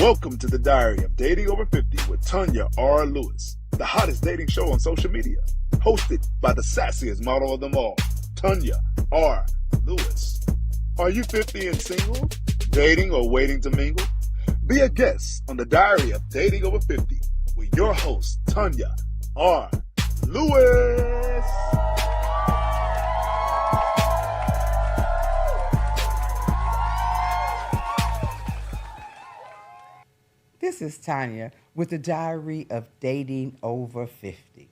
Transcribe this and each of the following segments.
Welcome to the Diary of Dating Over 50 with Tanya R. Lewis, the hottest dating show on social media, hosted by the sassiest model of them all, Tanya R. Lewis. Are you 50 and single, dating or waiting to mingle? Be a guest on the Diary of Dating Over 50 with your host, Tanya R. Lewis. This is Tanya with the Diary of Dating Over 50.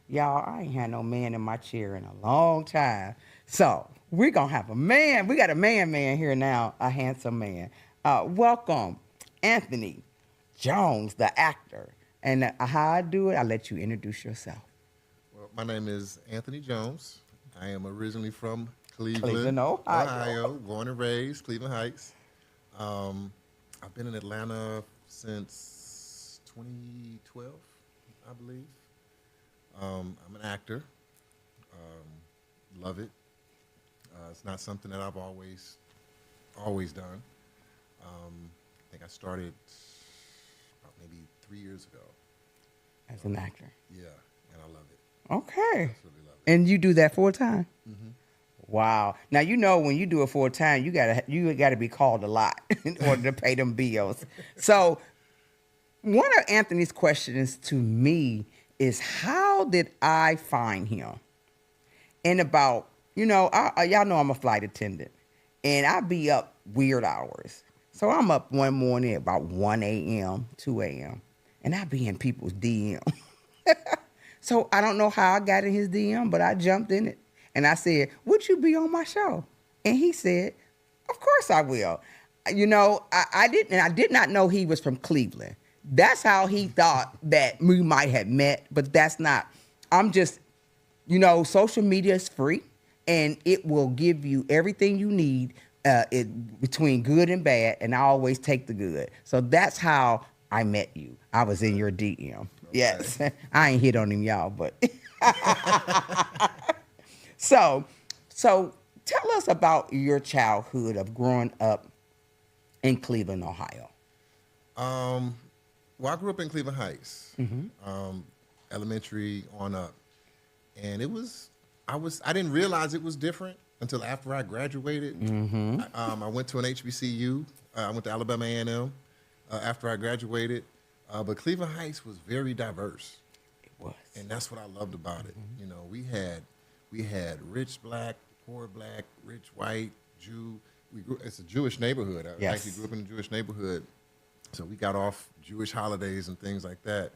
Y'all, I ain't had no man in my chair in a long time. So we're going to have a man. We got a man here now, a handsome man. Welcome, Anthony Jones, the actor. And how I do it, I'll let you introduce yourself. Well, my name is Anthony Jones. I am originally from Cleveland, Ohio. Born and raised, Cleveland Heights. I've been in Atlanta since 2012, I believe. I'm an actor. Love it. It's not something that I've always done. I think I started about maybe 3 years ago. As an actor. Yeah, and I love it. Okay. Absolutely love it. And you do that full time? Mm-hmm. Wow. Now, you know, when you do it full time, you gotta be called a lot in order to pay them bills. So one of Anthony's questions to me is, how did I find him? And about, y'all know I'm a flight attendant, and I be up weird hours. So I'm up one morning at about 1 a.m., 2 a.m., and I be in people's DM. So I don't know how I got in his DM, but I jumped in it. And I said, would you be on my show? And he said, of course I will. I did not know he was from Cleveland. That's how he thought that we might have met, but that's not. I'm just, social media is free, and it will give you everything you need between good and bad, and I always take the good. So that's how I met you. I was in your DM. Okay. Yes. I ain't hit on him, y'all, but... So tell us about your childhood of growing up in Cleveland, Ohio. Well, I grew up in Cleveland Heights, elementary on up, and I didn't realize it was different until after I graduated. Mm-hmm. I went to an HBCU. I went to Alabama A&M after I graduated, but Cleveland Heights was very diverse. It was, and that's what I loved about it. Mm-hmm. We had rich black, poor black, rich white, Jew. It's a Jewish neighborhood. I actually grew up in a Jewish neighborhood, so we got off Jewish holidays and things like that.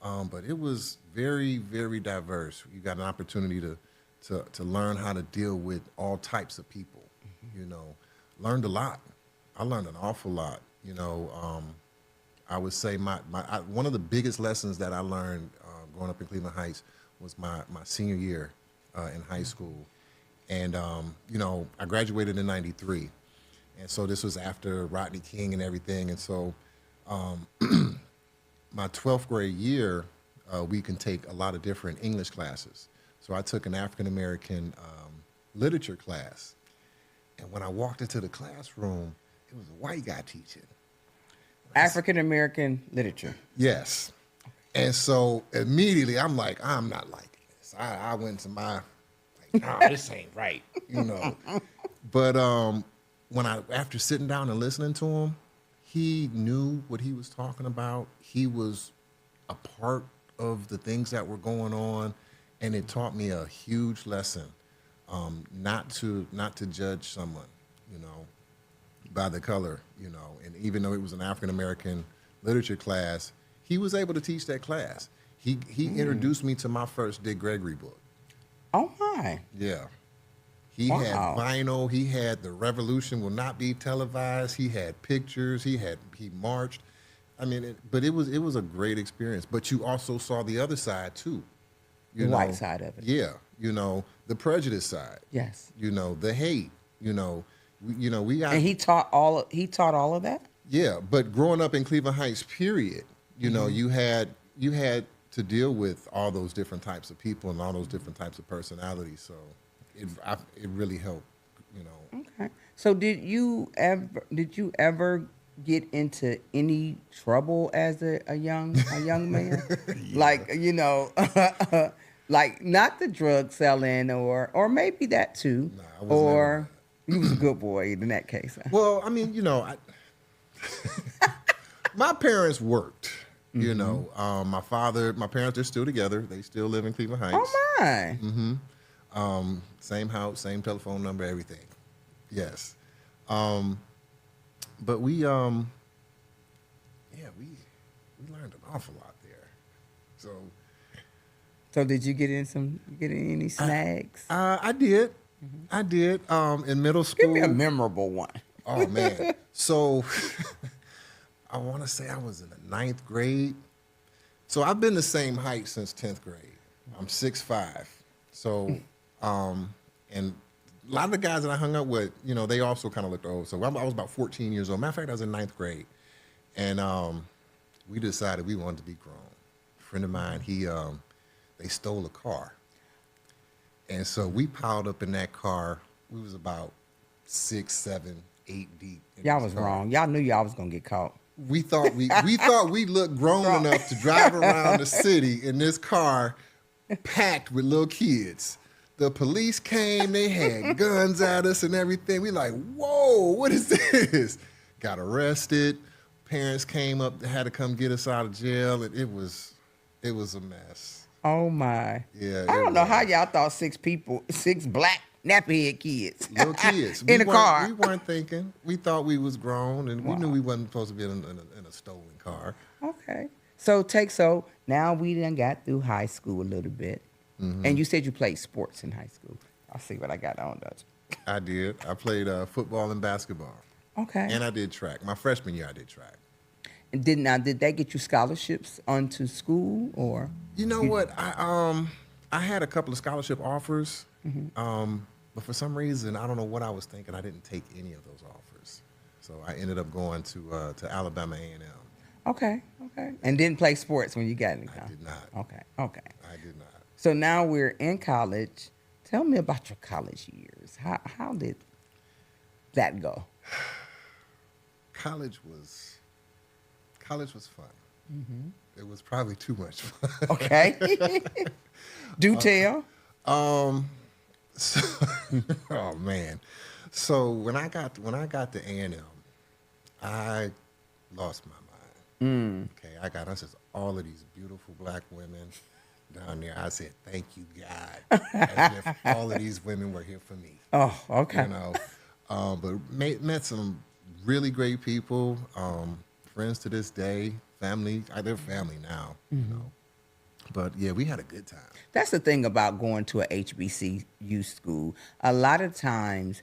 But it was very, very diverse. You got an opportunity to learn how to deal with all types of people. Mm-hmm. Learned a lot. I learned an awful lot. I would say one of the biggest lessons that I learned growing up in Cleveland Heights was my senior year in high school. And, I graduated in 93. And so this was after Rodney King and everything. And so my 12th grade year, we can take a lot of different English classes. So I took an African-American literature class. And when I walked into the classroom, it was a white guy teaching. African-American literature. Yes. And so immediately I'm like, I'm not liking this. I went to my, this ain't right, But after sitting down and listening to him, he knew what he was talking about. He was a part of the things that were going on, and it taught me a huge lesson, not to judge someone, by the color, And even though it was an African-American literature class, he was able to teach that class. He introduced me to my first Dick Gregory book. Oh, my. Yeah. He had vinyl. He had The Revolution Will Not Be Televised. He had pictures. He marched. But it was a great experience. But you also saw the other side, too. The white side of it. Yeah. The prejudice side. Yes. The hate. We got. And he taught all of that? Yeah. But growing up in Cleveland Heights, period, you had to deal with all those different types of people and all those different types of personalities. So it really helped, Okay. So did you ever get into any trouble as a young man? Like, like not the drug selling or maybe that too. Nah, I was or you was a good boy in that case. Well, I mean, my parents worked. My parents, they're still together. They still live in Cleveland Heights. Oh my. Same house, same telephone number, everything. Yes. But we learned an awful lot there. So did you get in any snags? I did. I did. In middle school. Give me a memorable one. Oh man. So I want to say I was in the 9th grade. So I've been the same height since 10th grade. I'm 6'5". So and a lot of the guys that I hung up with, they also kind of looked old. So I was about 14 years old. Matter of fact, I was in 9th grade. And we decided we wanted to be grown. A friend of mine, they stole a car. And so we piled up in that car. We was about 6, 7, 8 deep. Y'all was wrong. Y'all knew y'all was going to get caught. We thought we looked grown enough to drive around the city in this car packed with little kids. The police came, they had guns at us and everything. We like, whoa, what is this? Got arrested. Parents came up, had to come get us out of jail, and it was a mess. Oh my. Yeah. I don't know how y'all thought 6 black nappy-head kids. Little kids. in a car. We weren't thinking. We thought we was grown, and we knew we wasn't supposed to be in a stolen car. Okay. So now we done got through high school a little bit. Mm-hmm. And you said you played sports in high school. I'll see what I got on those. I did. I played football and basketball. Okay. And I did track. My freshman year, I did track. And did they get you scholarships onto school or? You know what? I had a couple of scholarship offers, but for some reason I don't know what I was thinking. I didn't take any of those offers, so I ended up going to Alabama A&M. Okay. And didn't play sports when you got in. I did not. Okay. I did not. So now we're in college. Tell me about your college years. How did that go? College was fun. Mm-hmm. It was probably too much fun. Okay. Do tell. So, oh man. So when I got to A&M, I lost my mind. Okay, I got us all of these beautiful black women down there. I said, "Thank you, God." As if all of these women were here for me. Oh, okay. But met some really great people. Friends to this day. Family. They're family now. Mm-hmm. But yeah, we had a good time. That's the thing about going to a HBCU school. A lot of times,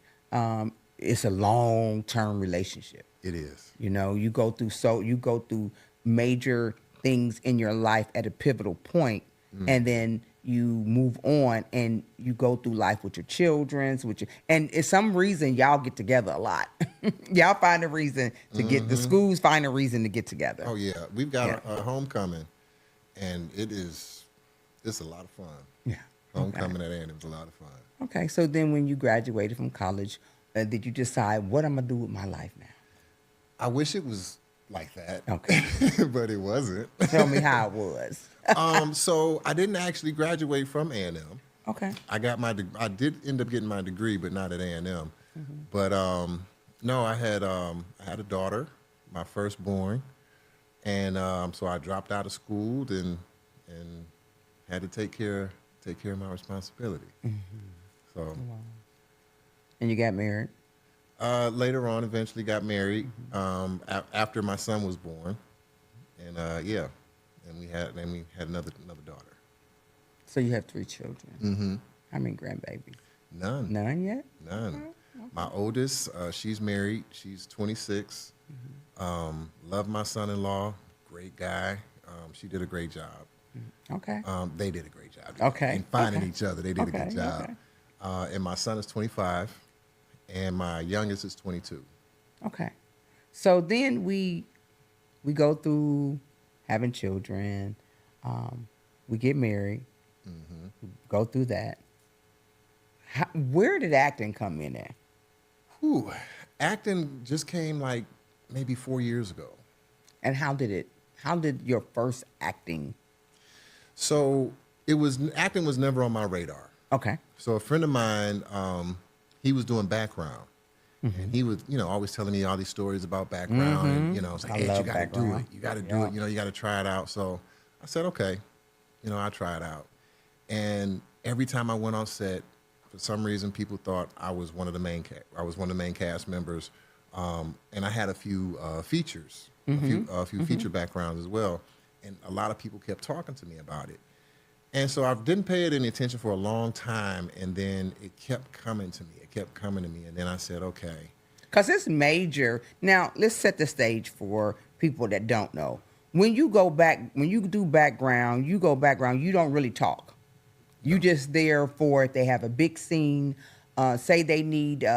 it's a long-term relationship. It is. You go through major things in your life at a pivotal point, and then you move on and you go through life with your children, and it's some reason y'all get together a lot. Y'all find a reason to get, the schools find a reason to get together. Oh yeah, we've got a homecoming, and it's a lot of fun. Yeah, homecoming at A&M is a lot of fun. Okay, so then when you graduated from college, did you decide what I'm gonna do with my life now? I wish it was like that. Okay, but it wasn't. Tell me how it was. So I didn't actually graduate from A&M. Okay. I did end up getting my degree, but not at A&M. Mm-hmm. But no, I had a daughter, my firstborn, and so I dropped out of school and had to take care of my responsibility. Mm-hmm. So. Wow. And you got married? Later on, eventually got married after my son was born, and and we had another daughter. So you have 3 children. Mm-hmm. How many grandbabies? None. None yet? None. Oh, okay. My oldest, she's married. She's 26. Mm-hmm. Love my son-in-law. Great guy. She did a great job. Okay. They did a great job. Okay. In finding each other, they did a good job. Okay. And my son is 25, and my youngest is 22. Okay. So then we go through having children. We get married. Mm-hmm. We go through that. Where did acting come in at? Acting just came like maybe 4 years ago. And how did your first acting? So acting was never on my radar. Okay. So a friend of mine, he was doing background. And he was, always telling me all these stories about background. And, it's like, I hey, love you got to do it. background. You got to do it. You got to try it out. So I said, okay, I'll try it out. And every time I went on set, for some reason, people thought I was one of the main cast members. And I had a few features, a few feature backgrounds as well. And a lot of people kept talking to me about it. And so I didn't pay it any attention for a long time, and then it kept coming to me. And then I said, okay. Because it's major. Now, let's set the stage for people that don't know. When you do background, you don't really talk. You just there for if they have a big scene. Say they need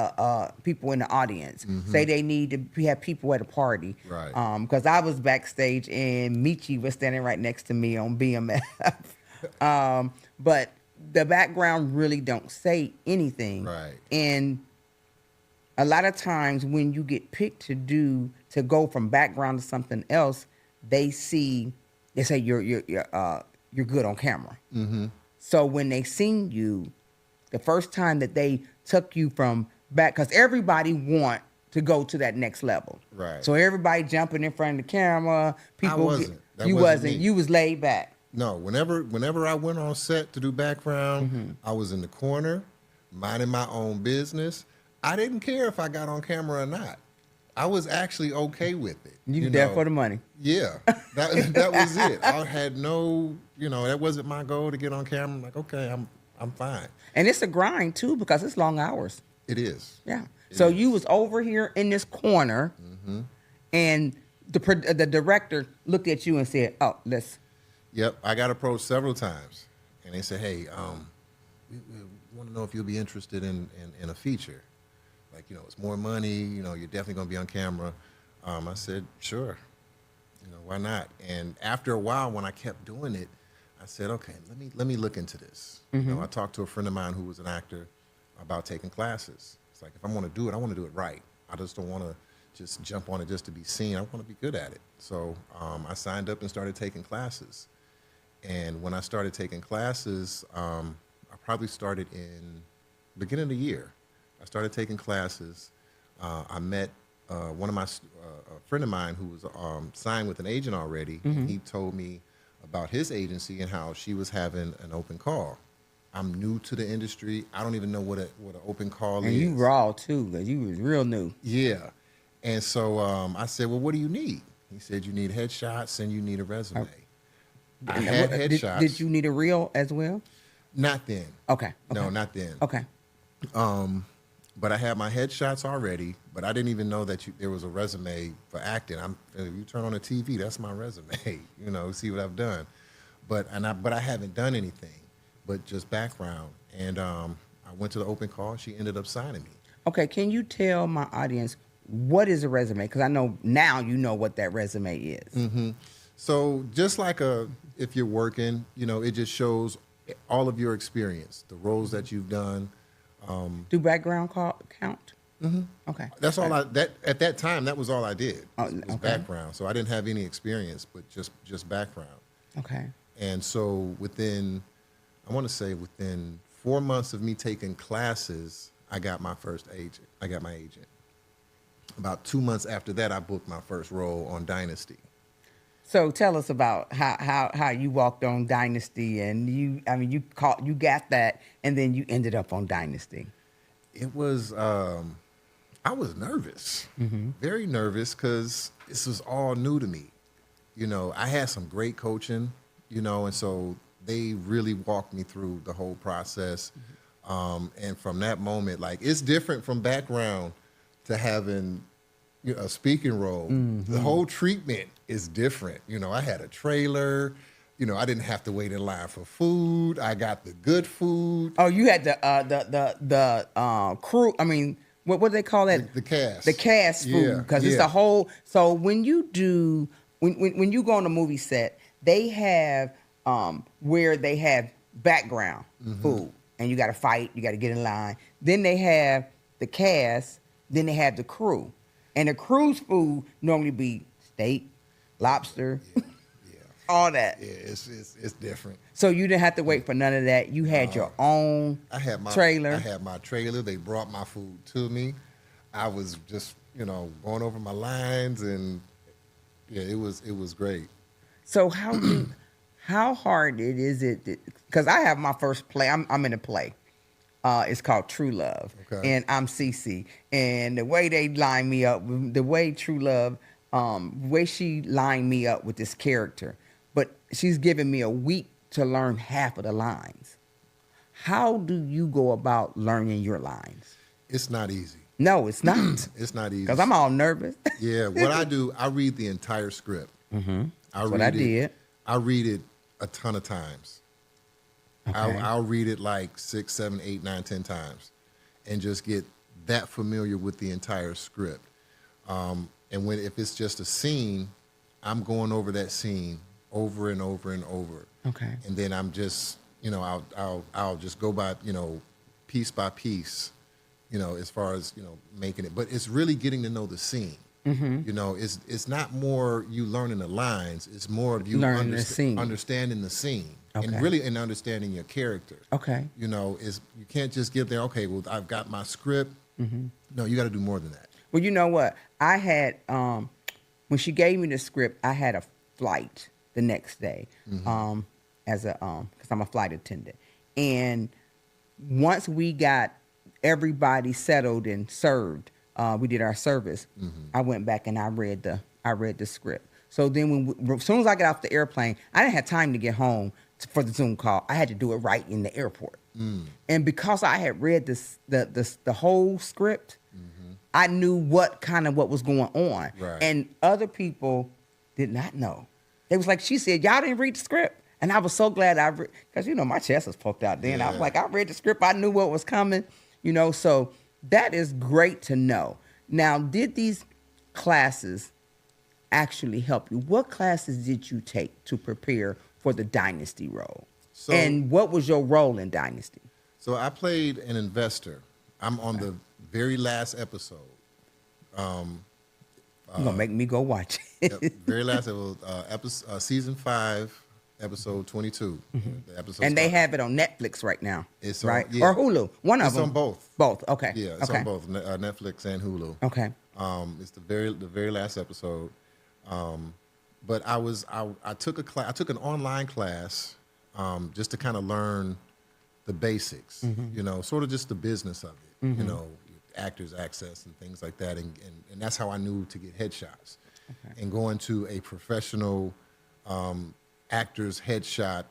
people in the audience. Say they need to have people at a party. Right. Because I was backstage and Michi was standing right next to me on BMF. But the background really don't say anything. Right. And a lot of times when you get picked to go from background to something else, they say you're good on camera. So when they seen you, the first time that they took you from back, because everybody want to go to that next level. Right. So everybody jumping in front of the camera. People, I wasn't. That you wasn't wasn't. me. You was laid back. No, whenever I went on set to do background, I was in the corner, minding my own business. I didn't care if I got on camera or not. I was actually okay with it. You there for the money. Yeah, that was it. I had no, that wasn't my goal to get on camera. I'm like, okay, I'm fine. And it's a grind too because it's long hours. It is. Yeah. So you was over here in this corner, and the director looked at you and said, "Oh, let's." Yep, I got approached several times, and they said, "Hey, we want to know if you'll be interested in a feature. Like, it's more money. You're definitely going to be on camera." I said, "Sure. Why not?" And after a while, when I kept doing it, I said, "Okay, let me look into this." I talked to a friend of mine who was an actor about taking classes. It's like, if I'm going to do it, I want to do it right. I just don't want to just jump on it just to be seen. I want to be good at it. So I signed up and started taking classes. And when I started taking classes, I probably started in beginning of the year. I started taking classes. I met a friend of mine who was signed with an agent already. And he told me about his agency and how she was having an open call. I'm new to the industry. I don't even know what an open call is. And you raw too, because you was real new. Yeah. And so I said, "Well, what do you need?" He said, "You need headshots and you need a resume." Okay. I had headshots. Did you need a reel as well? Not then. Okay. No, not then. Okay. But I had my headshots already, but I didn't even know that there was a resume for acting. If you turn on the TV, that's my resume, see what I've done. But I haven't done anything, but just background. And I went to the open call. She ended up signing me. Okay, can you tell my audience what is a resume? Because I know now you know what that resume is. So just like if you're working, it just shows all of your experience, the roles that you've done. Do background count? Okay. That's all at that time, that was all I did. Oh, was okay. background. So I didn't have any experience, but just background. Okay. And so within 4 months of me taking classes, I got my first agent. I got my agent. About 2 months after that, I booked my first role on Dynasty. So tell us about how you walked on Dynasty, and you got that, and then you ended up on Dynasty. It was I was nervous, very nervous, because this was all new to me. I had some great coaching, and so they really walked me through the whole process. And from that moment, like, it's different from background to having a speaking role. The whole treatment is different. I had a trailer. I didn't have to wait in line for food. I got the good food. Oh, you had the crew. I mean, what do they call that? The cast. The cast food, because it's the whole. So when you do when you go on a movie set, they have where they have background food, and you got to fight. You got to get in line. Then they have the cast. Then they have the crew. And the cruise food normally be steak, lobster, all that. Yeah, it's different. So you didn't have to wait for none of that. You had your own trailer. I had my trailer. They brought my food to me. I was just, going over my lines, and yeah, it was great. So how hard is it? Because I have my first play. I'm in a play. It's called True Love, and I'm Cece. And the way they line me up, the way True Love, way she lined me up with this character, but she's giving me a week to learn half of the lines. How do you go about learning your lines? It's not easy. No, it's not. It's not easy. Because I'm all nervous. Yeah, what I do, I read the entire script. Mm-hmm. That's what I did. I read it a ton of times. Okay. I'll read it like 6, 7, 8, 9, 10 times and just get that familiar with the entire script. And if it's just a scene, I'm going over that scene over and over and over. Okay. And then I'm just, I'll just go by, piece by piece, as far as, making it. But it's really getting to know the scene. Mm-hmm. It's not more you learning the lines. It's more of you understanding the scene. Okay. And really understanding your character. Okay. You can't just get there, okay, well, I've got my script. Mm-hmm. No, you got to do more than that. Well, you know what? I had, when she gave me the script, I had a flight the next day because I'm a flight attendant. And once we got everybody settled and served, we did our service, I went back and I read the script. So then as soon as I got off the airplane, I didn't have time to get home for the Zoom call. I had to do it right in the airport. And because I had read the whole script, I knew what was going on. Right. And other people did not know. They was like, she said, y'all didn't read the script. And I was so glad because, my chest was poked out then. Yeah. I was like, I read the script. I knew what was coming, so that is great to know. Now, did these classes actually help you? What classes did you take to prepare for the Dynasty role? And what was your role in Dynasty? So I played an investor. I'm on the very last episode. You're going to make me go watch it. Yep, very last episode, season 5, episode 22. The episode and they have it on Netflix right now. It's right? On, yeah. Or Hulu. One of them. It's on both. Both, okay. Yeah, it's on both, Netflix and Hulu. Okay. It's the very last episode. But I took I took an online class just to kind of learn the basics, sort of just the business of it, actors access and things like that. And that's how I knew to get headshots. Okay. And going to a professional actor's headshot,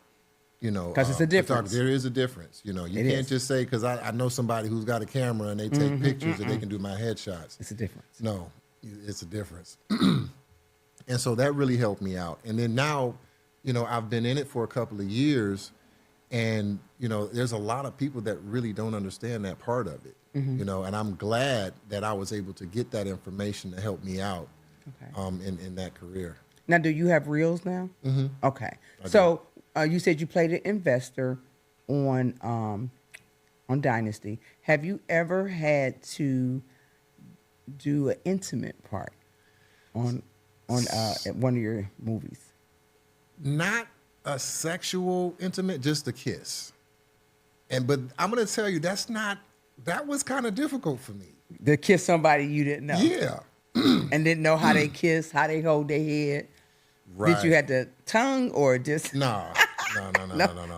because it's a difference. There is a difference. You can't just say, because I know somebody who's got a camera and they take pictures and they can do my headshots. It's a difference. No, it's a difference. And so that really helped me out. And then now, I've been in it for a couple of years, and, there's a lot of people that really don't understand that part of it, and I'm glad that I was able to get that information to help me out in that career. Now, do you have reels now? Mm-hmm. Okay. So you said you played an investor on Dynasty. Have you ever had to do an intimate part on one of your movies? Not a sexual intimate, just a kiss. But I'm going to tell you, that was kind of difficult for me. To kiss somebody you didn't know? Yeah. And didn't know how they kiss, how they hold their head? Right. Did you have the tongue or just? No.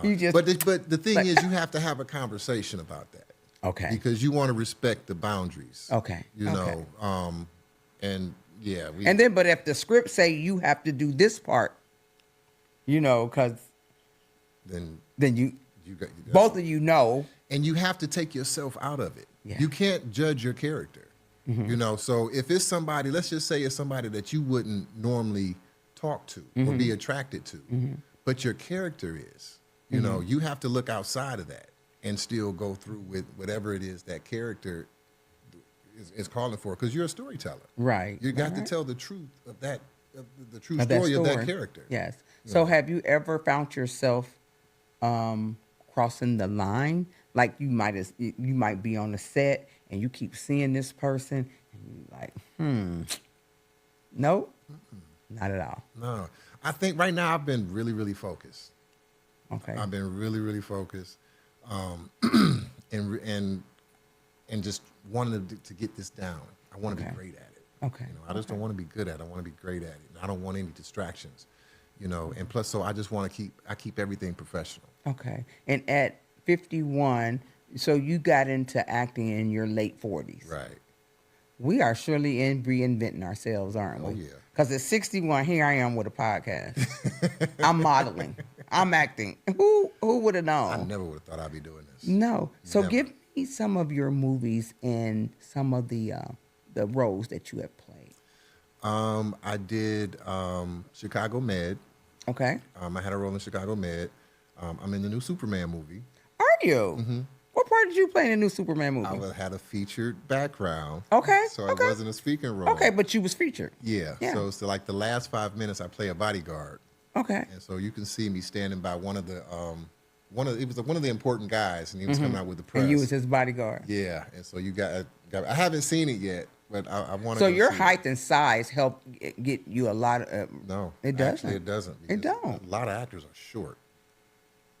You just, but the thing is, you have to have a conversation about that. Okay. Because you want to respect the boundaries. Okay. And yeah. But if the script say you have to do this part, because then you both of you know. And you have to take yourself out of it. Yeah. You can't judge your character. So if it's somebody, let's just say it's somebody that you wouldn't normally talk to or be attracted to, but your character is, you have to look outside of that and still go through with whatever it is that character is calling for, because you're a storyteller. Right. You got to tell the truth of that, the true story of that character. Yes. So have you ever found yourself crossing the line? Like you might be on the set and you keep seeing this person and like, nope, not at all. No, I think right now I've been really, really focused. Okay. I've been really, really focused, and just wanted to get this down. I want to be great at it. Okay. I just don't want to be good at it. I want to be great at it. And I don't want any distractions, and plus, so I just want to keep everything professional. Okay. And at 51, so you got into acting in your late 40s. Right. We are surely reinventing ourselves, aren't we? Oh, yeah. Because at 61, here I am with a podcast. I'm modeling. I'm acting. Who would have known? I never would have thought I'd be doing this. No. So Never. give me some of your movies and some of the roles that you have played. I did Chicago Med. Okay. I had a role in Chicago Med. I'm in the new Superman movie. Are you? Mm-hmm. What part did you play in the new Superman movie? I had a featured background. Okay. So I wasn't a speaking role. Okay, but you was featured. Yeah. So like the last 5 minutes, I play a bodyguard. Okay. And so you can see me standing by one of the important guys, and he was coming out with the press. And you was his bodyguard. Yeah. And so you got I haven't seen it yet, but I want to. So your height and size help get you a lot of. No, it doesn't. Actually, it doesn't. It don't. A lot of actors are short.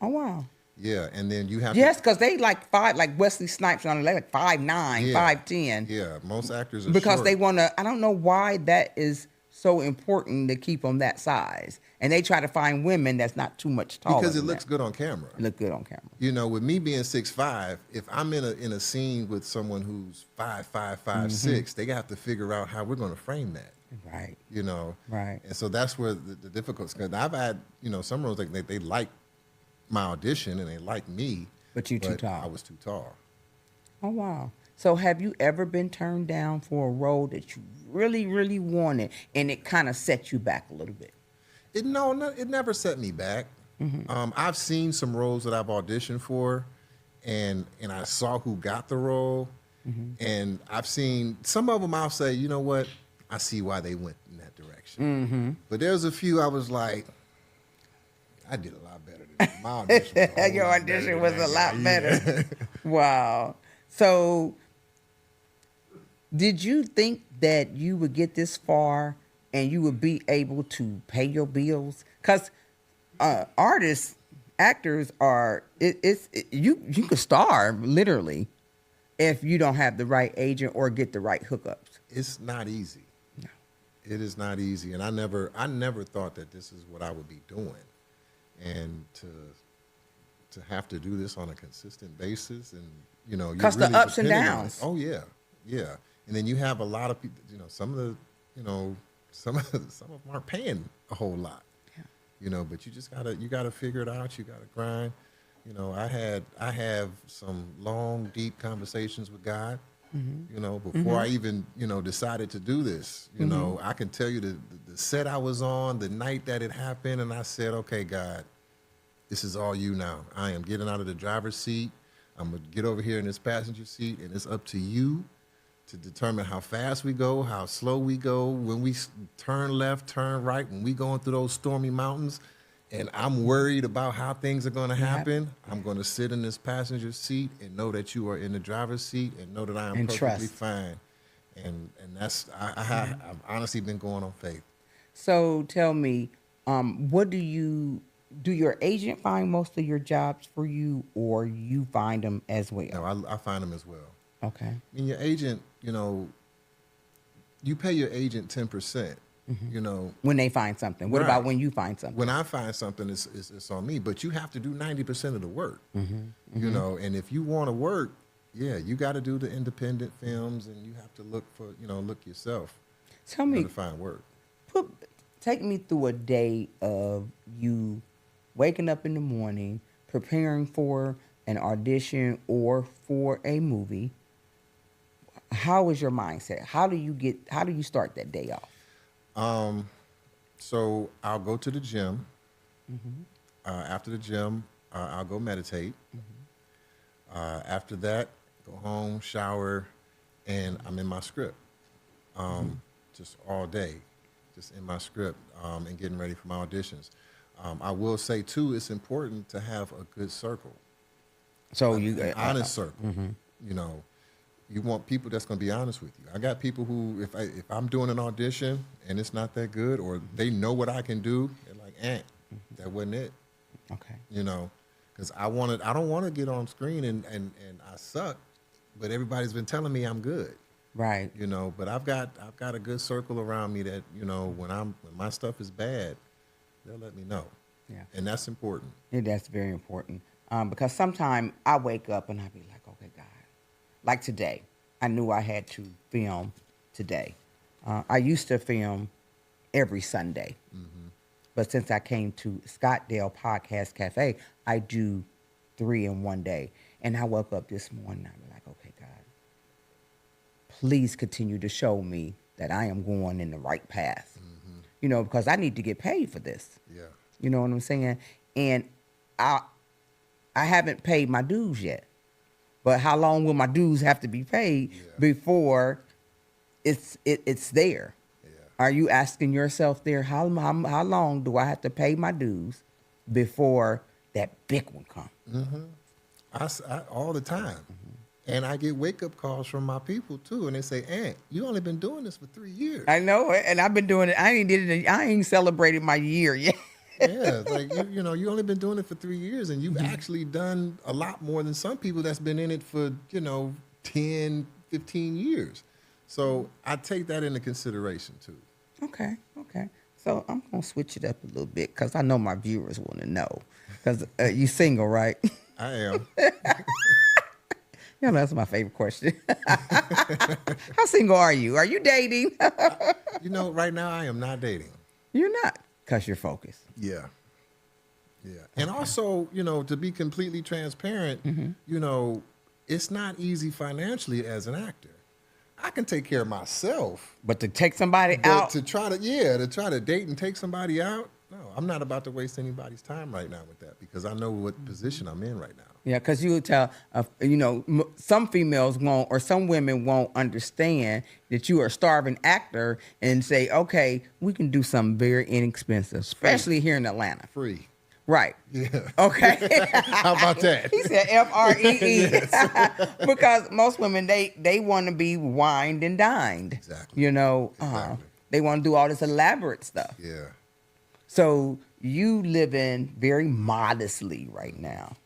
Oh wow. Yeah, and then you have because they like Wesley Snipes on like 5'9", 5'10". Yeah, most actors are because short. they want to. I don't know why that is so important to keep them that size, and they try to find women that's not too much taller. Because it looks good on camera. It look good on camera. With me being 6'5", if I'm in a scene with someone who's 5'5", 5'6", they have to figure out how we're going to frame that. Right. Right. And so that's where the difficulty. Because I've had some roles like they like my audition and they like me, but too tall. I was too tall. Oh wow. So have you ever been turned down for a role that you really, really wanted and it kind of set you back a little bit? It never set me back. Mm-hmm. I've seen some roles that I've auditioned for, and I saw who got the role, and I've seen some of them. I'll say, you know what, I see why they went in that direction. But there's a few I was like, I did a lot better than my audition. Your audition was a lot better. Wow. So, did you think that you would get this far and you would be able to pay your bills? Because artists, actors are you could starve literally if you don't have the right agent or get the right hookups. It's not easy. No, it is not easy, and I never thought that this is what I would be doing. And to have to do this on a consistent basis, and because really the ups and downs. Oh yeah, and then you have a lot of people. Some of them aren't paying a whole lot. Yeah. But you just gotta figure it out. You gotta grind. I have some long, deep conversations with God. Before I even decided to do this. I can tell you the set I was on the night that it happened, and I said, okay, God, this is all you now. I am getting out of the driver's seat. I'm gonna get over here in this passenger seat, and it's up to you to determine how fast we go, how slow we go, when we turn left, turn right, when we going through those stormy mountains. And I'm worried about how things are going to happen. I'm going to sit in this passenger seat and know that you are in the driver's seat and know that I am perfectly fine. And that's I've honestly been going on faith. So tell me, what do your agent find most of your jobs for you, or you find them as well? No, I find them as well. Okay. I mean, your agent, you pay your agent 10%. When they find something. What about when you find something? When I find something, it's on me. But you have to do 90% of the work. And if you want to work, you got to do the independent films, and you have to look yourself. Tell me, to find work. Take me through a day of you waking up in the morning, preparing for an audition or for a movie. How is your mindset? How do you start that day off? So I'll go to the gym. After the gym, I'll go meditate. After that, go home, shower, and I'm in my script. Just all day, just in my script, and getting ready for my auditions. I will say too, it's important to have a good circle. So an honest circle. You want people that's going to be honest with you. I got people who, if I'm doing an audition and it's not that good, or they know what I can do, they're like, that wasn't it. Okay. You know, because I don't want to get on screen and I suck, but everybody's been telling me I'm good. Right. You know, but I've got a good circle around me that, you know, when my stuff is bad, they'll let me know. Yeah. And that's important. Yeah, that's very important. Because sometimes I wake up and I be like, okay, God. Like today, I knew I had to film today. I used to film every Sunday. Mm-hmm. But since I came to Scottdale Podcast Cafe, I do 3 in one day. And I woke up this morning and I was like, okay, God, please continue to show me that I am going in the right path. Mm-hmm. You know, because I need to get paid for this. Yeah. You know what I'm saying? And I haven't paid my dues yet. But how long will my dues have to be paid before it's there? Yeah. Are you asking yourself there, how long do I have to pay my dues before that big one comes? Mm-hmm. I all the time. Mm-hmm. And I get wake-up calls from my people, too, and they say, Aunt, you only been doing this for 3 years. I know it, and I've been doing it. I ain't celebrated my year yet. Yeah, it's like, you know, you only been doing it for 3 years, and you've actually done a lot more than some people that's been in it for, 10, 15 years. So I take that into consideration, too. Okay. So I'm going to switch it up a little bit because I know my viewers want to know. Because you single, right? I am. That's my favorite question. How single are you? Are you dating? Right now I am not dating. You're not, because you're focused. Yeah. And also, to be completely transparent, it's not easy financially as an actor. I can take care of myself. But to take somebody out? To try to date and take somebody out, no, I'm not about to waste anybody's time right now with that because I know what position I'm in right now. Yeah, because you would tell, some females won't, or some women won't understand that you are a starving actor and say, okay, we can do something very inexpensive, especially here in Atlanta. Free. Right. Yeah. Okay. How about that? He said FREE. Yes. Because most women, they want to be wined and dined. Exactly. Exactly. They want to do all this elaborate stuff. Yeah. So you live in very modestly right now.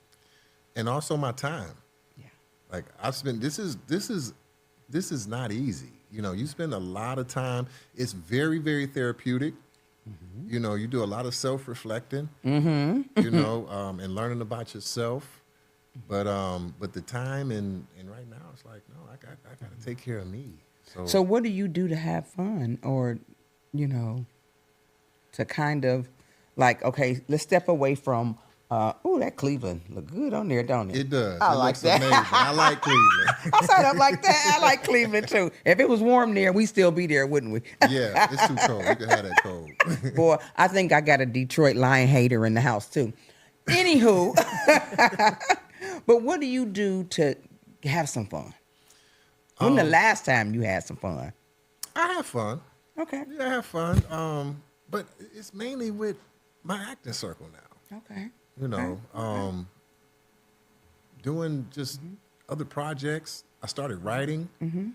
And also my time. Yeah. Like I've spent, this is not easy. You spend a lot of time. It's very, very therapeutic. Mm-hmm. You do a lot of self-reflecting, and learning about yourself. But the time and right now it's like, no, I got to take care of me. So what do you do to have fun, or to kind of like, okay, let's step away from. That Cleveland look good on there, don't it? It does. I like that. Amazing. I like Cleveland. I said up like that. I like Cleveland too. If it was warm there, we'd still be there, wouldn't we? Yeah, it's too cold. We could have that cold. Boy, I think I got a Detroit Lion hater in the house too. Anywho, but what do you do to have some fun? When the last time you had some fun? I have fun. Okay. Yeah, I have fun. But it's mainly with my acting circle now. Okay. Doing just other projects. I started writing. Mm-hmm.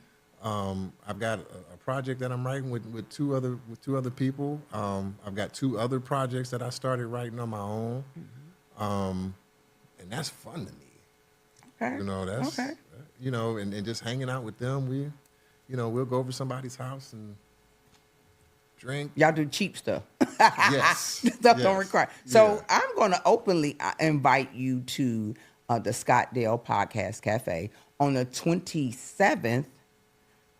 I've got a project that I'm writing with two other people. I've got 2 other projects that I started writing on my own. Mm-hmm. And that's fun to me. Okay. That's okay. And just hanging out with them. We'll go over somebody's house and drink. Y'all do cheap stuff. Yes. Stuff don't require. So I'm going to openly invite you to the Scottdale Podcast Cafe on the 27th.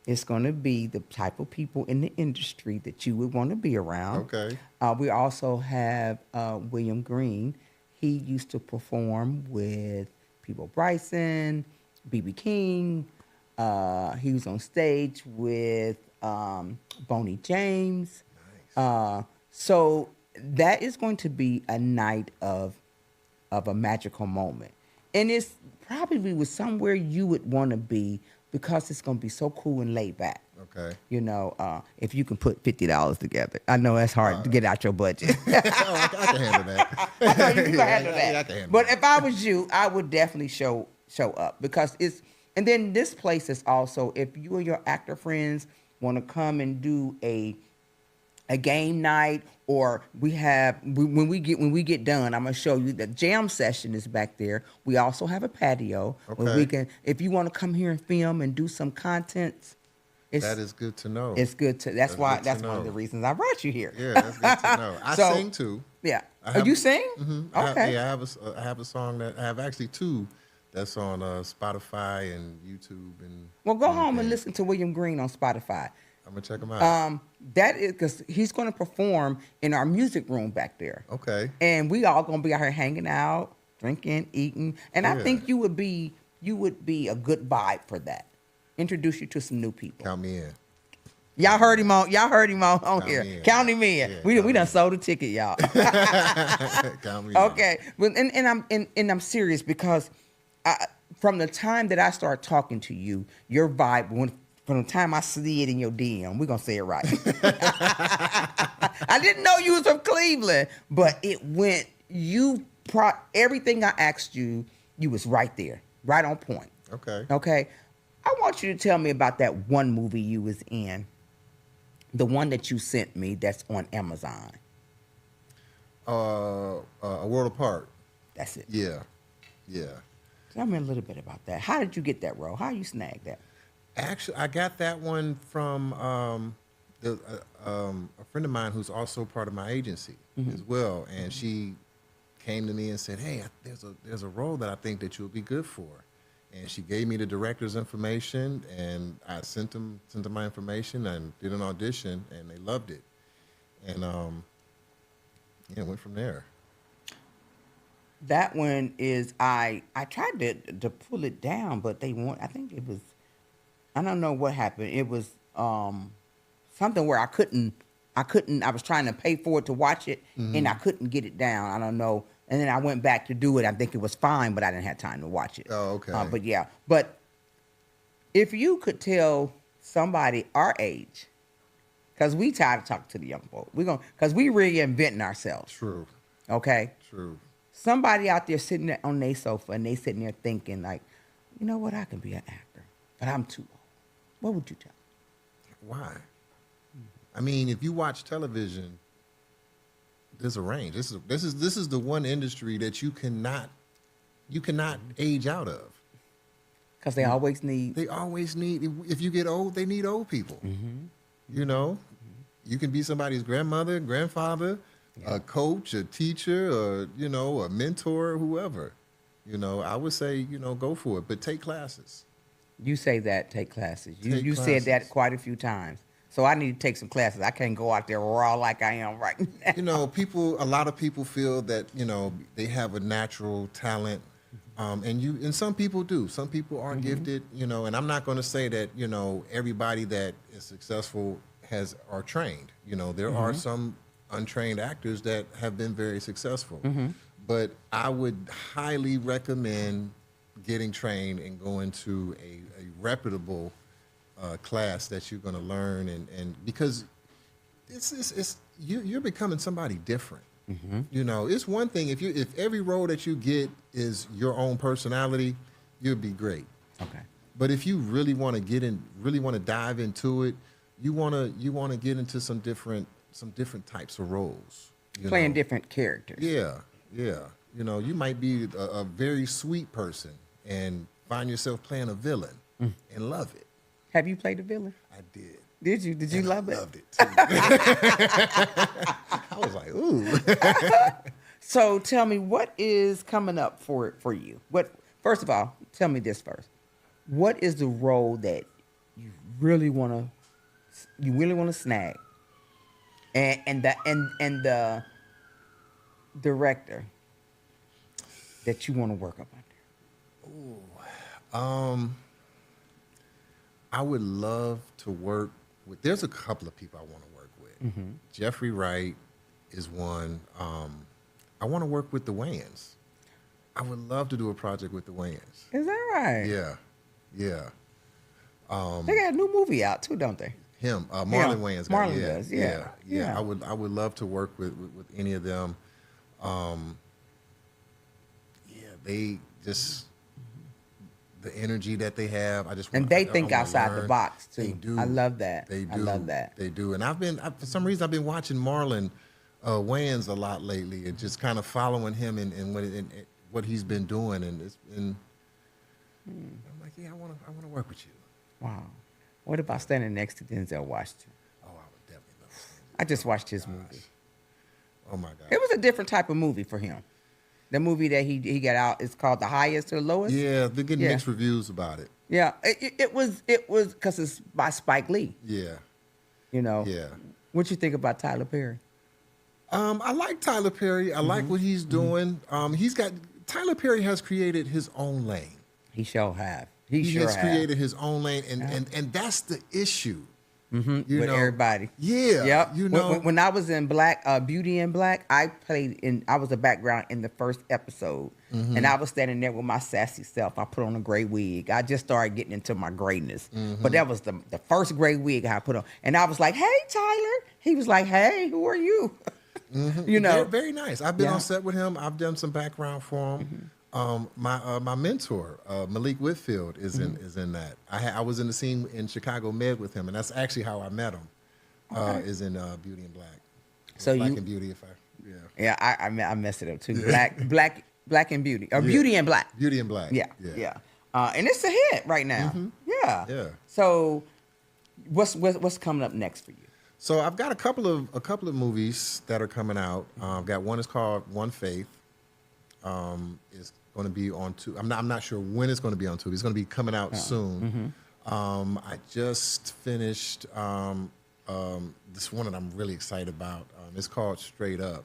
It's going to be the type of people in the industry that you would want to be around. Okay. We also have William Green. He used to perform with Peebo Bryson, B.B. King. He was on stage with Boney James. Nice. So that is going to be a night of a magical moment. And it's probably was somewhere you would want to be because it's going to be so cool and laid back. Okay. If you can put $50 together. I know that's hard to get out your budget. I can handle that. I know you can handle that. Yeah, I can handle but that. if I was you, I would definitely show up because And then this place is also, if you and your actor friends want to come and do a game night, or when we get done, I'm gonna show you the jam session is back there. We also have a patio where we can, if you want to come here and film and do some content. That is good to know. It's good to. That's one of the reasons I brought you here. Yeah, that's good to know. I sing too. Yeah. You sing? Mm-hmm. Okay. I have a song that I have actually two that's on Spotify and YouTube and. Well, go home and listen to William Green on Spotify. I'm gonna check him out. That is because he's going to perform in our music room back there. Okay. And we all going to be out here hanging out, drinking, eating, and I think you would be a good vibe for that. Introduce you to some new people. Count me in. Y'all heard him on here. Count him in. Yeah, we done sold a ticket, y'all. Count me in. Okay, but and I'm serious because from the time that I started talking to you, your vibe from the time I slid in your DM, we're gonna say it right. I didn't know you was from Cleveland, but it went. Everything I asked you, you was right there, right on point. Okay. Okay. I want you to tell me about that one movie you was in, the one that you sent me that's on Amazon. A World Apart. That's it. Yeah. Tell me a little bit about that. How did you get that role? How you snag that? Actually, I got that one from a friend of mine who's also part of my agency as well, and she came to me and said, "Hey, there's a role that I think that you'll be good for." And she gave me the director's information, and I sent them my information and did an audition, and they loved it. And went from there. That one is I tried to pull it down, but I think it was, I don't know what happened. It was something where I was trying to pay for it to watch it, and I couldn't get it down. I don't know. And then I went back to do it. I think it was fine, but I didn't have time to watch it. Oh, okay. But if you could tell somebody our age, because we tired of talking to the young folk, because we reinventing ourselves. True. Okay. True. Somebody out there sitting there on their sofa and they sitting there thinking like, you know what, I can be an actor, but I'm too old. What would you tell them? Why? I mean, if you watch television, there's a range. This is the one industry that you cannot age out of. Because they always need. They always need. If you get old, they need old people. You know, you can be somebody's grandmother, grandfather, a coach, a teacher, or a mentor, whoever. I would say go for it, but take classes. You say that, take classes. You said that quite a few times. So I need to take some classes. I can't go out there raw like I am right now. A lot of people feel that, they have a natural talent. And some people do. Some people are gifted, and I'm not going to say that, everybody that is successful are trained. There are some untrained actors that have been very successful. But I would highly recommend getting trained and going to a reputable class that you're going to learn, and because you're becoming somebody different. It's one thing if every role that you get is your own personality, you'll be great. Okay. But if you really want to dive into it, you want to get into some different types of roles. Playing different characters. Yeah. You might be a very sweet person and find yourself playing a villain and love it. Have you played a villain? I did. Did you? Did you love it? I loved it too. I was like, ooh. So tell me, what is coming up for you? First of all, tell me this first. What is the role that you really want to snag? And the director that you want to work up under? I would love to work with. There's a couple of people I want to work with. Jeffrey Wright is one. I want to work with the Wayans. I would love to do a project with the Wayans. Is that right? Yeah. They got a new movie out too, don't they? Marlon Wayans. Marlon does. Yeah. I would love to work with any of them. the energy that they have. And they think I wanna outside the learn. box too. They do. I love that. They do. I love that. They do. And for some reason, I've been watching Marlon Wayans a lot lately, and just kind of following him and what he's been doing, and it's been. I'm like, yeah, I want to work with you. Wow. What about standing next to Denzel Washington? Oh, I would definitely love to. I just watched his movie. Oh my God. It was a different type of movie for him. The movie that he got out is called The Highest or Lowest. Yeah, they're getting Yeah. mixed reviews about it. Yeah, it was because it's by Spike Lee. Yeah. You know. Yeah. What you think about Tyler Perry? I like Tyler Perry. I like what he's doing. Tyler Perry has created his own lane. He sure have. He sure has have. created his own lane, and that's the issue. With everybody. Yeah. Yep. You know, When I was in Beauty in Black, I was a background in the first episode. And I was standing there with my sassy self. I put on a gray wig. I just started getting into my grayness. But that was the first gray wig I put on. And I was like, hey, Tyler. He was like, hey, who are you? You know. very, very nice. I've been on set with him. I've done some background for him. My mentor, Malik Whitfield, is in that. I was in the scene in Chicago Med with him, and that's actually how I met him. Is in Beauty and Black. So Black you- and Beauty, Yeah, I messed it up too. Black and Beauty. Or Beauty and Black. Beauty and Black. Yeah. And it's a hit right now. Yeah. Yeah. So what's coming up next for you? So I've got a couple of movies that are coming out. I've got one is called One Faith. It's going to be on Tubi. I'm not sure when it's going to be on Tubi. It's going to be coming out soon. I just finished this one that I'm really excited about. It's called Straight Up,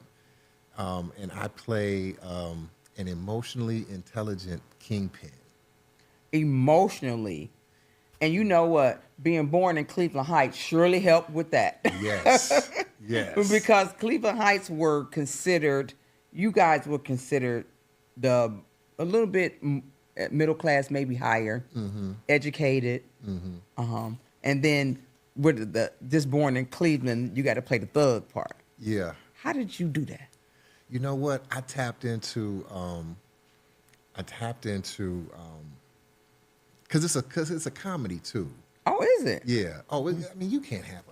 and I play an emotionally intelligent kingpin. Emotionally. And you know what? Being born in Cleveland Heights surely helped with that. Yes, yes. Because Cleveland Heights you guys were considered a little bit middle class, maybe higher, educated. And then with just born in Cleveland, you got to play the thug part. Yeah. How did you do that? You know what? I tapped into because it's a comedy too. Oh, is it? Yeah. Oh, I mean, you can't have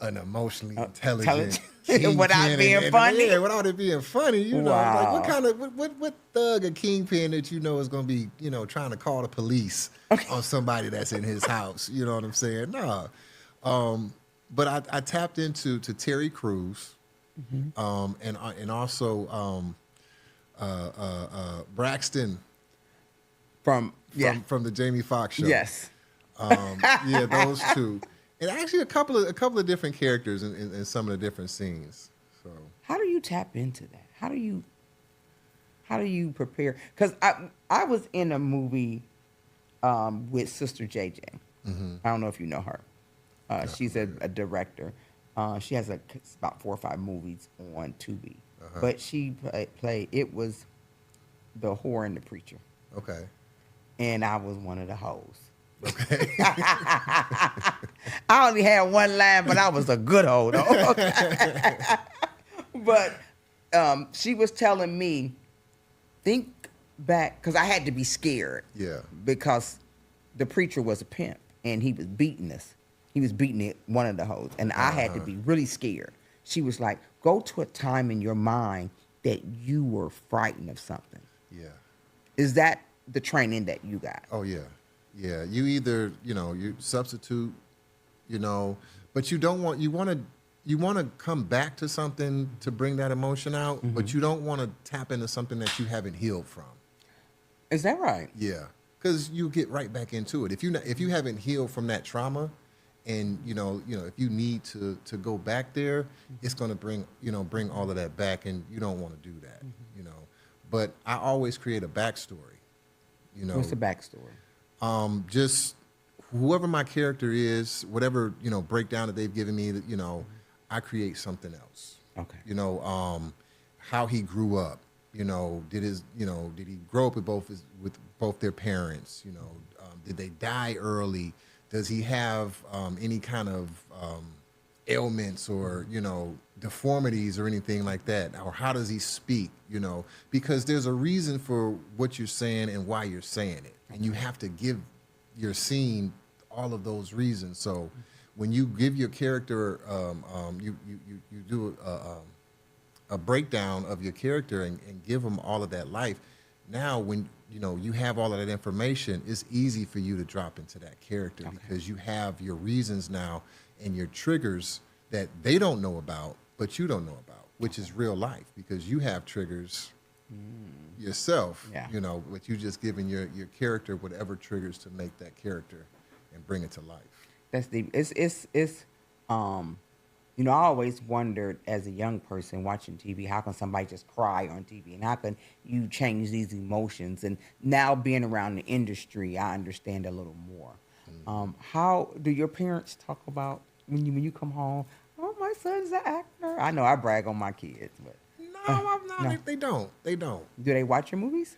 an emotionally intelligent without kingpin being funny. Yeah, without it being funny. You know, Wow. like what kind of what thug or kingpin that you know is going to be trying to call the police on somebody that's in his house. You know what I'm saying? No. But I tapped into Terry Crews, and also Braxton From the Jamie Foxx show. Yes. Yeah, those two, and actually a couple of different characters in some of the different scenes. So How do you tap into that? How do you prepare? Because I was in a movie with Sister JJ. I don't know if you know her. She's a director. She has about 4 or 5 movies on Tubi. But she played. It was The Whore and the Preacher. okay. And I was one of the hoes. Okay. I only had one line, but I was a good hoe, though. But she was telling me, think back, because I had to be scared. Yeah. Because the preacher was a pimp, and he was beating us. He was beating one of the hoes, and I had to be really scared. She was like, go to a time in your mind that you were frightened of something. Yeah. Is that the training that you got? Oh yeah. Yeah. You either you substitute, but you want to come back to something to bring that emotion out, but you don't want to tap into something that you haven't healed from. Is that right? Yeah, because you get right back into it. If you haven't healed from that trauma, and if you need to go back there, it's going to bring all of that back, and you don't want to do that. But I always create a backstory. What's the backstory? Just whoever my character is, whatever breakdown that they've given me, I create something else. Okay. How he grew up. Did he grow up with both their parents? Did they die early? Does he have any kind of ailments or deformities or anything like that? Or how does he speak? Because there's a reason for what you're saying and why you're saying it. and you have to give your scene all of those reasons. So when you give your character, you do a breakdown of your character and give them all of that life. Now, when you have all of that information, it's easy for you to drop into that character because you have your reasons now and your triggers that they don't know about, but you don't know about, which is real life because you have triggers yourself, but you just giving your character whatever triggers to make that character and bring it to life. That's deep. It's I always wondered as a young person watching TV, how can somebody just cry on TV, and how can you change these emotions? And now being around the industry, I understand a little more. How do your parents talk about when you come home? Oh, my son's an actor. I know I brag on my kids, but no. They don't. Do they watch your movies?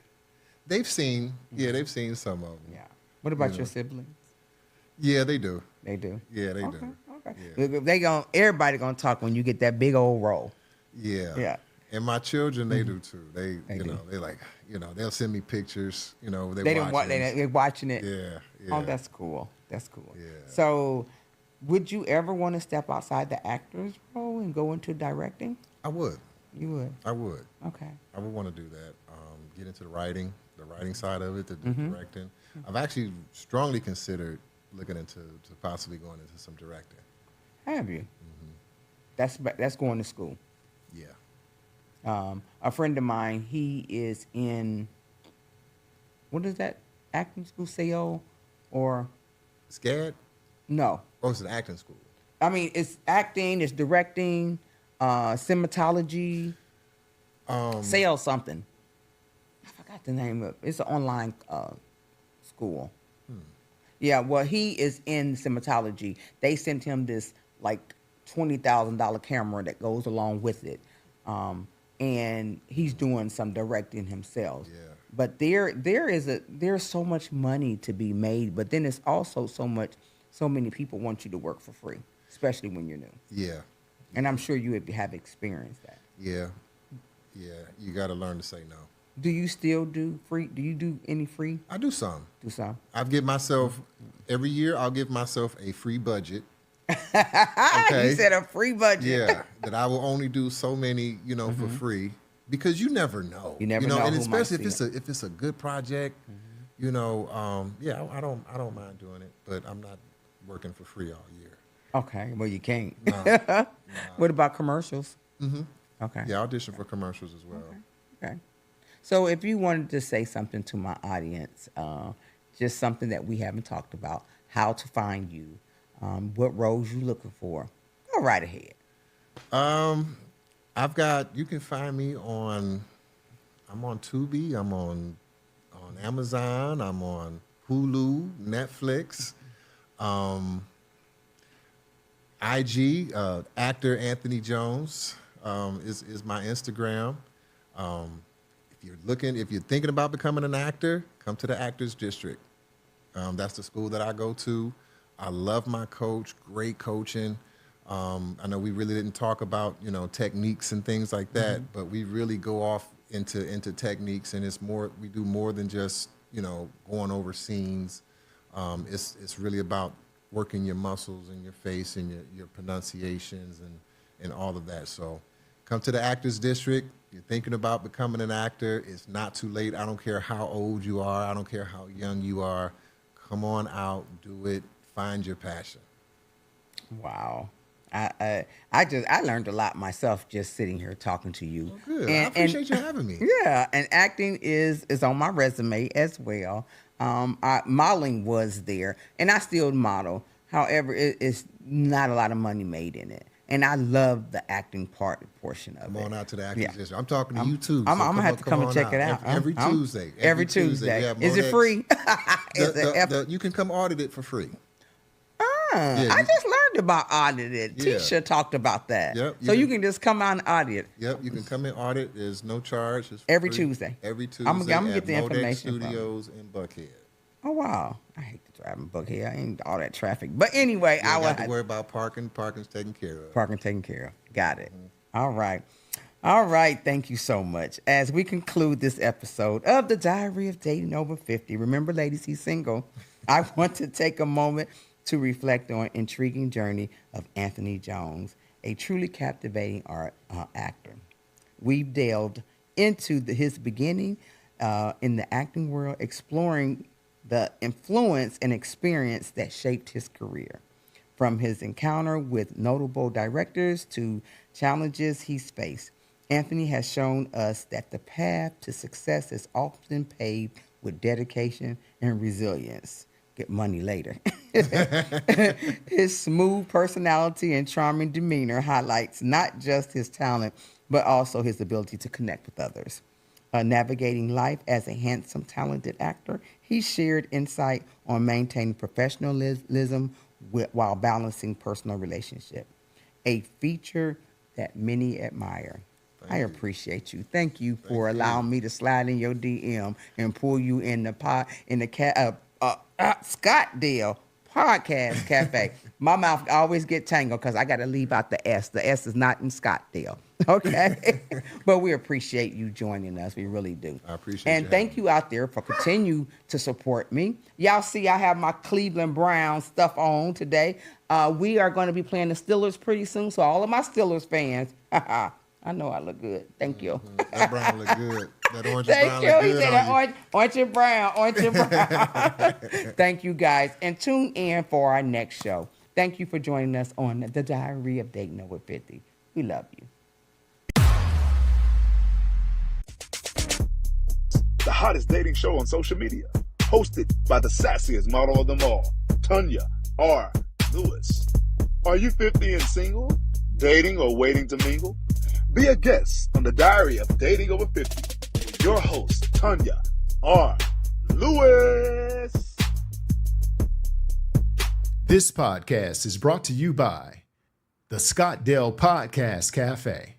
They've seen some of them. Yeah. What about your siblings? Yeah, they do. They do. Yeah, they do. Okay. Yeah. Everybody gonna talk when you get that big old role. Yeah. Yeah. And my children, they do too. They like, they'll send me pictures. They're watching it. Yeah. Oh, that's cool. That's cool. Yeah. So, would you ever want to step outside the actor's role and go into directing? I would. You would. I would. Okay. I would want to do that. Get into the writing side of it, the directing. I've actually strongly considered looking into possibly going into some directing. Have you? That's going to school. Yeah. A friend of mine, he is in, what is that, acting school, CO, or? SCAD? No. Oh, it's an acting school. I mean, it's acting, it's directing, cinematology, sales something. I forgot the name of it. It's an online school. Yeah, well, he is in cinematology. They sent him this like $20,000 camera that goes along with it, and he's doing some directing himself. Yeah. But there's so much money to be made, but then it's also so many people want you to work for free, especially when you're new. Yeah. And I'm sure you have experienced that. Yeah. Yeah. You got to learn to say no. Do you still do free? Do you do any free? I do some. Do some? I've given myself, every year I'll give myself a free budget. Okay. You said a free budget. Yeah. That I will only do so many, for free. Because you never know. You never know. And who especially might if it's a good project, I don't mind doing it, but I'm not working for free all year. Okay. Well, you can't. No. What about commercials? Okay. Yeah, I audition for commercials as well. Okay. So if you wanted to say something to my audience, just something that we haven't talked about, how to find you, what roles you looking for, go right ahead. You can find me I'm on Tubi, I'm on Amazon, I'm on Hulu, Netflix, IG, actor Anthony Jones is my Instagram. If you're thinking about becoming an actor, come to the Actors District. That's the school that I go to. I love my coach, great coaching. I know we really didn't talk about, techniques and things like that, but we really go off into techniques, and we do more than just, going over scenes. It's really about working your muscles and your face and your pronunciations and all of that. So come to the Actors District. You're thinking about becoming an actor, it's not too late. I don't care how old you are. I don't care how young you are. Come on out, do it, find your passion. Wow. I learned a lot myself just sitting here talking to you. Oh, good. I appreciate you having me. Yeah, and acting is on my resume as well. Modeling was there, and I still model. However, it's not a lot of money made in it. And I love the acting portion of it. Come on out to the Actors District. I'm talking to you too. I'm going to have to come and check it out. Every Tuesday. Every Tuesday. Is it free? You can come audit it for free. I just learned about audited. Yeah. Tisha talked about that. Yep, you can just come out and audit. Yep, you can come and audit. There's no charge. It's Every free. Tuesday. Every Tuesday. I'm gonna get the Modex information Studios in Buckhead. Oh wow, I hate to drive in Buckhead. I ain't all that traffic. But anyway, I don't have to worry about parking. Parking's taken care of. Parking taken care of. Got it. All right. All right, thank you so much. As we conclude this episode of the Diary of Dating Over 50, remember, ladies, he's single. I want to take a moment to reflect on intriguing journey of Anthony Jones, a truly captivating actor. We've delved into his beginning in the acting world, exploring the influence and experience that shaped his career. From his encounter with notable directors to challenges he's faced, Anthony has shown us that the path to success is often paved with dedication and resilience. Get money later. His smooth personality and charming demeanor highlights not just his talent, but also his ability to connect with others. Navigating life as a handsome, talented actor, he shared insight on maintaining professionalism while balancing personal relationship, a feature that many admire. I appreciate you. Thank you for allowing me to slide in your DM and pull you in the Scottsdale Podcast Cafe. My mouth always get tangled because I got to leave out the S. The S is not in Scottsdale. Okay, but we appreciate you joining us. We really do. I appreciate it. And thank you out there for continue to support me. Y'all see I have my Cleveland Browns stuff on today. We are going to be playing the Steelers pretty soon. So all of my Steelers fans, I know I look good. Thank you. That brown look good. That orange Thank brown you. look He good said on that orange and brown. Thank you, guys. And tune in for our next show. Thank you for joining us on The Diary of Dating Over 50. We love you. The hottest dating show on social media, hosted by the sassiest model of them all, Tanya R. Lewis. Are you 50 and single, dating or waiting to mingle? Be a guest on The Diary of Dating Over 50 with your host, Tanya R. Lewis. This podcast is brought to you by the Scottsdale Podcast Cafe.